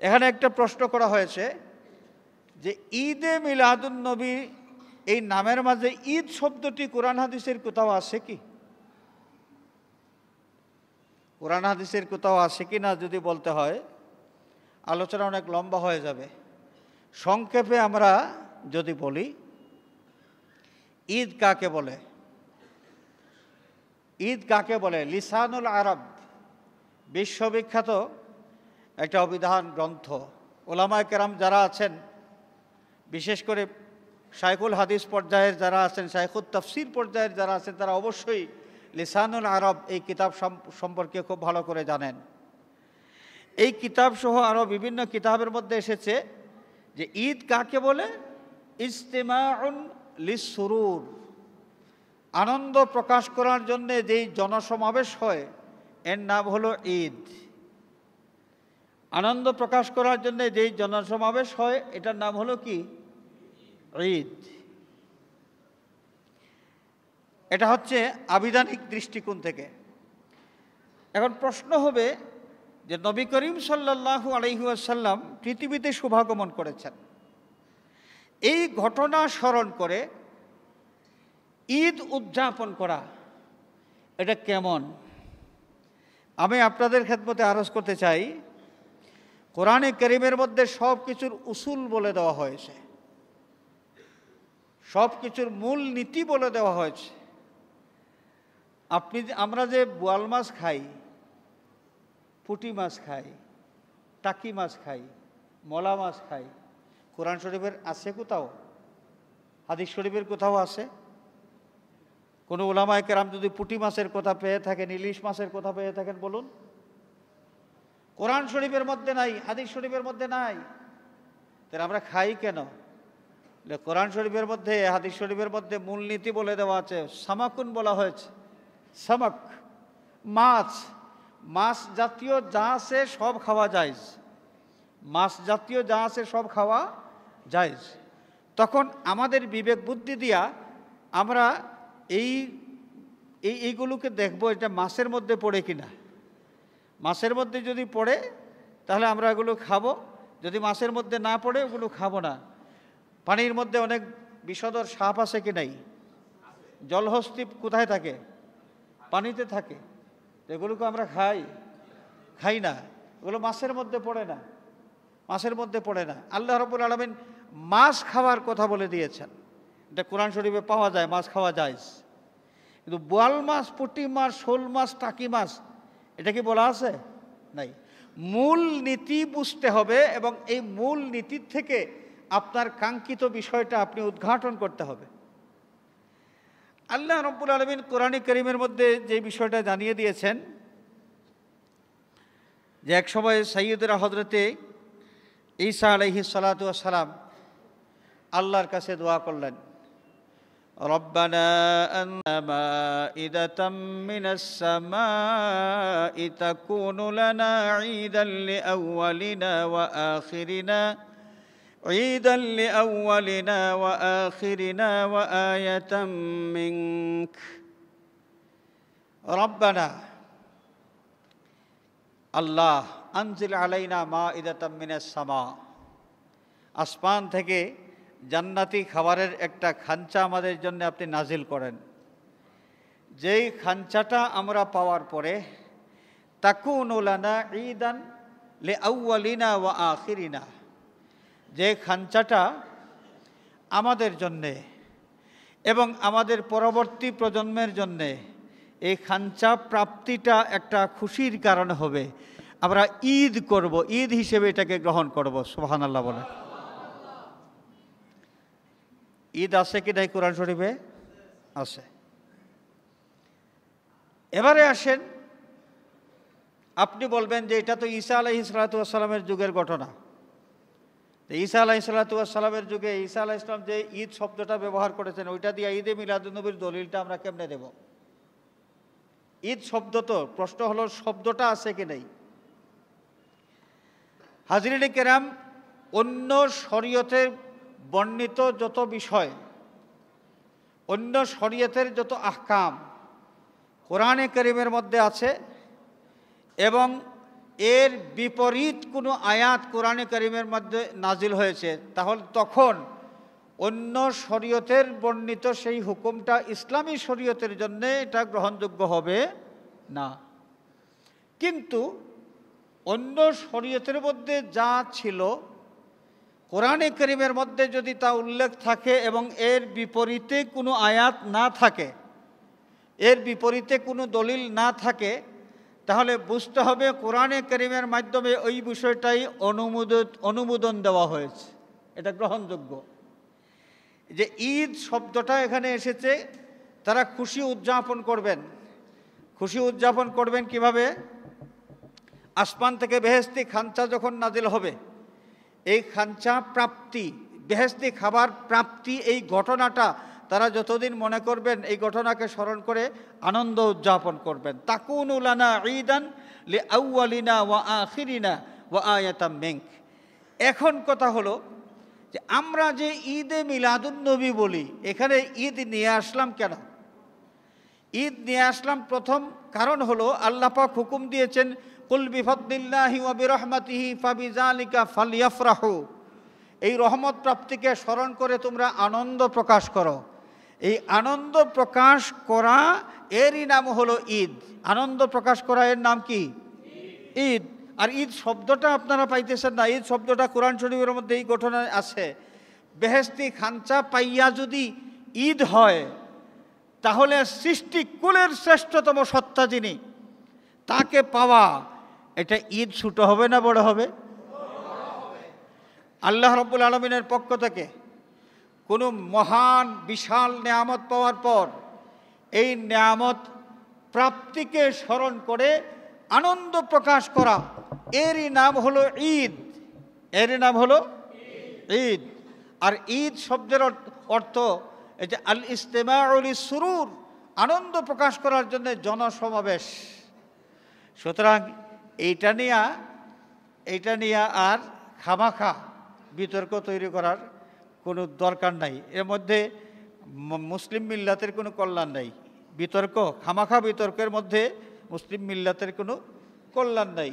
এখানে একটা প্রশ্ন করা হয়েছে যে ঈদে মিলাদুন নবী এই নামের মাঝে ঈদ শব্দটি কোরআন হাদিসের কোথাও আছে কি? কোরআন হাদিসের কোথাও আছে কি না যদি বলতে হয় আলোচনা অনেক লম্বা হয়ে যাবে। সংক্ষেপে আমরা যদি বলি, ঈদ কাকে বলে? ঈদ কাকে বলে? লিসানুল আরব বিশ্ববিখ্যাত একটা অভিধান গ্রন্থ। ওলামায়ে কেরাম যারা আছেন, বিশেষ করে শাইখুল হাদিস পর্যায়ের যারা আছেন, শাইখুত তাফসির পর্যায়ের যারা আছেন, তারা অবশ্যই লিসানুল আরব এই কিতাব সম্পর্কে খুব ভালো করে জানেন। এই কিতাব সহ আরও বিভিন্ন কিতাবের মধ্যে এসেছে যে ঈদ কাকে বলে? ইজতিমাউন লিসসুরুর, আনন্দ প্রকাশ করার জন্য যেই জনসমাবেশ হয় এর নাম হলো ঈদ। আনন্দ প্রকাশ করার জন্য যেই জনসমাবেশ হয় এটার নাম হলো কি? ঈদ। এটা হচ্ছে আবিধানিক দৃষ্টিকোণ থেকে। এখন প্রশ্ন হবে যে নবী করিম সাল্লাল্লাহু আলাইহি ওয়াসাল্লাম পৃথিবীতে শুভাগমন করেছেন, এই ঘটনা স্মরণ করে ঈদ উদযাপন করা এটা কেমন? আমি আপনাদের খেদমতে আরজ করতে চাই, কোরআনে কারীমের মধ্যে সব কিছুর উসুল বলে দেওয়া হয়েছে, সব কিছুর মূল নীতি বলে দেওয়া হয়েছে। আমরা যে বোয়াল মাছ খাই, পুঁটি মাছ খাই, টাকি মাছ খাই, মলা মাছ খাই, কোরআন শরীফের আছে কোথাও? হাদিস শরীফের কোথাও আছে? কোনো ওলামায়ে কেরাম যদি পুঁটি মাছের কথা পেয়ে থাকেন, ইলিশ মাছের কথা পেয়ে থাকেন বলুন। কোরআন শরীফের মধ্যে নাই, হাদিস শরীফের মধ্যে নাই, তাহলে আমরা খাই কেন? কোরআন শরীফের মধ্যে, হাদিস শরীফের মধ্যে মূলনীতি বলে দেওয়া আছে। সামাকুন বলা হয়েছে, সামাক মাছ, মাছ জাতীয় যা আছে সব খাওয়া জায়েজ, মাছ জাতীয় যা আছে সব খাওয়া জায়েজ। তখন আমাদের বিবেক বুদ্ধি দিয়া আমরা এইগুলোকে দেখব এটা মাছের মধ্যে পড়ে কিনা। মাছের মধ্যে যদি পড়ে তাহলে আমরা এগুলো খাবো, যদি মাছের মধ্যে না পড়ে ওগুলো খাবো না। পানির মধ্যে অনেক বিষধর সাপ আছে কি নাই? জলহস্তী কোথায় থাকে? পানিতে থাকে। এগুলোকে আমরা খাই না, এগুলো মাছের মধ্যে পড়ে না, মাছের মধ্যে পড়ে না। আল্লাহ রাব্বুল আলামিন মাছ খাওয়ার কথা বলে দিয়েছেন, এটা কোরআন শরীফে পাওয়া যায়, মাছ খাওয়া যায়। কিন্তু বোয়াল মাছ, পুঁটি মাছ, শোল মাছ, টাকি মাছ এটা কি বলা আছে? নাই। মূল নীতি বুঝতে হবে এবং এই মূল নীতির থেকে আপনার কাঙ্ক্ষিত বিষয়টা আপনি উদ্ঘাটন করতে হবে। আল্লাহ রাব্বুল আলামিন কোরআনে কারীমের মধ্যে যে বিষয়টা জানিয়ে দিয়েছেন যে এক সময় সাইয়্যিদুনা হযরতে ঈসা আলাইহিস সালাতু ওয়াস সালাম আল্লাহর কাছে দোয়া করলেন, রব্বানা আননা মাইদাতাম মিনাস সামাই তাকুনু লানা ঈদান লিআউয়ালিনা ওয়া আখিরিনা ঈদান লিআউয়ালিনা ওয়া আখিরিনা ওয়া আয়াতাম মিনক। রব্বানা আল্লাহ আনজিল আলাইনা মাইদাতাম মিনাস সামা, আসমান থেকে জান্নাতি খাবারের একটা খাঞ্চা আমাদের জন্য আপনি নাজিল করেন। যেই খাঞ্চাটা আমরা পাওয়ার পরে তাকুনু লানা ঈদান লিআউয়ালিনা ওয়া আখিরিনা, যে খাঞ্চাটা আমাদের জন্যে এবং আমাদের পরবর্তী প্রজন্মের জন্যে এই খাঞ্চা প্রাপ্তিটা একটা খুশির কারণ হবে। আমরা ঈদ করব, ঈদ হিসেবে এটাকে গ্রহণ করব। সুবহানাল্লাহ বলে। ঈদ আছে কি নাই কোরআন শরীফে? আছে। এবারে আসেন, আপনি বলবেন যে এটা তো ঈসা আলাইহিস সালাতু ওয়াস সালামের যুগের ঘটনা। ঈসা আলাইহিস সালাতু ওয়াস সালামের যুগে ঈসা আলাইহিস সালাম যে ঈদ শব্দটা ব্যবহার করেছেন ওইটা দিয়ে ঈদে মিলাদুন্নবীর দলিলটা আমরা কেমনে দেব? ঈদ শব্দ তো, প্রশ্ন হলো শব্দটা আছে কি নেই। হাজরিনে কেরাম, অন্য শরীয়তের বর্ণিত যত বিষয়, অন্য শরীয়তের যত আহকাম কোরআনে কারীমের মধ্যে আছে এবং এর বিপরীত কোনো আয়াত কোরআনে কারিমের মধ্যে নাজিল হয়েছে, তাহলে তখন অন্য শরীয়তের বর্ণিত সেই হুকুমটা ইসলামী শরীয়তের জন্য এটা গ্রহণযোগ্য হবে না। কিন্তু অন্য শরীয়তের মধ্যে যা ছিল কোরআনে কারিমের মধ্যে যদি তা উল্লেখ থাকে এবং এর বিপরীতে কোনো আয়াত না থাকে, এর বিপরীতে কোনো দলিল না থাকে, তাহলে বুঝতে হবে কোরআনে কারিমের মাধ্যমে ওই বিষয়টাই অনুমোদন দেওয়া হয়েছে, এটা গ্রহণযোগ্য। যে ঈদ শব্দটা এখানে এসেছে, তারা খুশি উদযাপন করবেন। খুশি উদযাপন করবেন কিভাবে? আসমান থেকে বেহেশতি খাঞ্চা যখন নাজিল হবে, এই খাঞ্চা প্রাপ্তি, বেহেশতি খাবার প্রাপ্তি, এই ঘটনাটা তারা যতদিন মনে করবেন, এই ঘটনাকে স্মরণ করে আনন্দ উদযাপন করবেন। তাকুনু লানা ঈদান লিআউয়ালিনা ওয়া আখিরিনা ওয়া আয়াতাম মিনক। এখন কথা হলো যে আমরা যে ঈদে মিলাদুন্নবী বলি, এখানে ঈদ নিয়ে আসলাম কেন? ঈদ নিয়ে আসলাম প্রথম কারণ হলো আল্লাহ পাক হুকুম দিয়েছেন, কুল বিফাদলিল্লাহি ওয়া বিরহমাতিহি ফাবিযালিকা ফালইফরাহু। এই রহমত প্রাপ্তিকে স্মরণ করে তোমরা আনন্দ প্রকাশ করো। এই আনন্দ প্রকাশ করা এরই নাম হলো ঈদ। আনন্দ প্রকাশ করা এর নাম কি? ঈদ। আর ঈদ শব্দটা আপনারা পাইতেছেন না। ঈদ শব্দটা কোরআন শরীফের মধ্যে এই ঘটনায় আছে। বেহেশতি খাঞ্চা পাইয়া যদি ঈদ হয়, তাহলে সৃষ্টি কুলের শ্রেষ্ঠতম সত্তা যিনি, তাকে পাওয়া, এটা ঈদ ছোট হবে না বড় হবে? আল্লাহ রাব্বুল আলামিনের পক্ষ থেকে কোনো মহান বিশাল নেয়ামত পাওয়ার পর এই নেয়ামত প্রাপ্তিকে স্মরণ করে আনন্দ প্রকাশ করা, এরই নাম হলো ঈদ। এরই নাম হলো ঈদ। আর ঈদ শব্দের অর্থ এই যে আল ইস্তেমাউ লিসসুরুর, আনন্দ প্রকাশ করার জন্য জনসমাবেশ। সুতরাং এইটা নিয়ে আর খামাখা বিতর্ক তৈরি করার কোনো দরকার নাই। এর মধ্যে মুসলিম মিল্লাতের কোনো কল্যাণ নাই। খামাখা বিতর্কের মধ্যে মুসলিম মিল্লাতের কোনো কল্যাণ নাই।